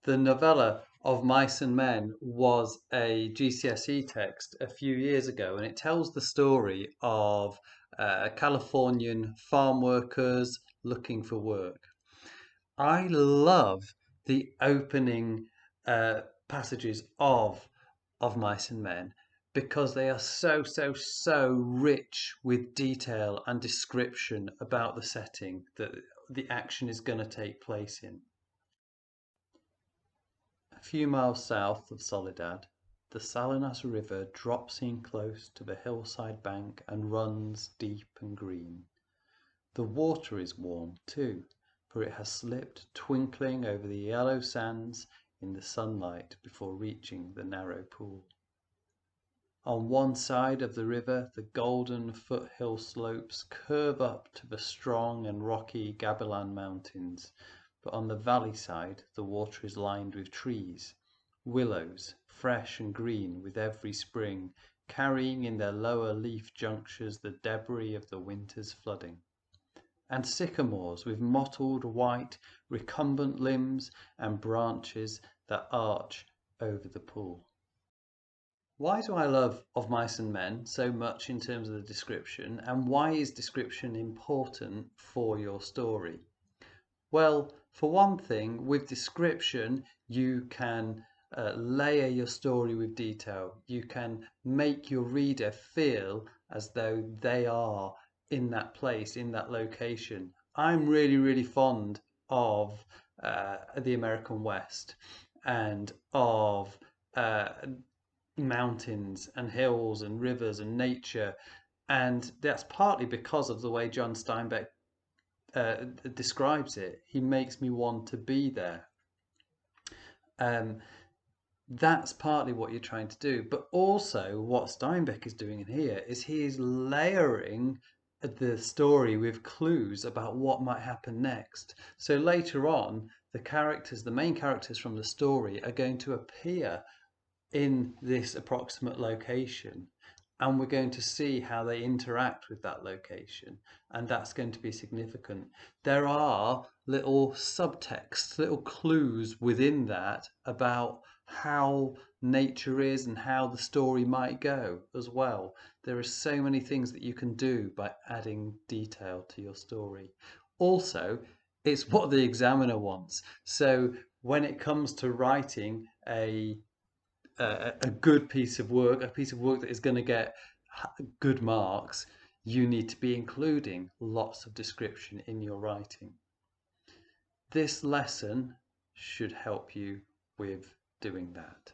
The novella of Mice and Men was a GCSE text a few years ago, and it tells the story of Californian farm workers looking for work. I love the opening passages of Mice and Men because they are so rich with detail and description about the setting that the action is going to take place in. A few miles south of Soledad, the Salinas River drops in close to the hillside bank and runs deep and green. The water is warm, too, for it has slipped twinkling over the yellow sands in the sunlight before reaching the narrow pool. On one side of the river, the golden foothill slopes curve up to the strong and rocky Gabilan Mountains, but on the valley side the water is lined with trees, willows, fresh and green with every spring, carrying in their lower leaf junctures the debris of the winter's flooding, and sycamores with mottled white recumbent limbs and branches that arch over the pool. Why do I love Of Mice and Men so much in terms of the description, and why is description important for your story? Well, for one thing, with description, you can layer your story with detail. You can make your reader feel as though they are in that place, in that location. I'm really fond of the American West and of mountains and hills and rivers and nature, and that's partly because of the way John Steinbeck describes it. He makes me want to be there. That's partly what you're trying to do, but also what Steinbeck is doing in here is he is layering the story with clues about what might happen next. So later on, the main characters from the story are going to appear in this approximate location, and we're going to see how they interact with that location, and that's going to be significant. There are little subtexts, little clues within that about how nature is and how the story might go as well. There are so many things that you can do by adding detail to your story. Also, it's what the examiner wants. So when it comes to writing a good piece of work, a piece of work that is going to get good marks, you need to be including lots of description in your writing. This lesson should help you with doing that.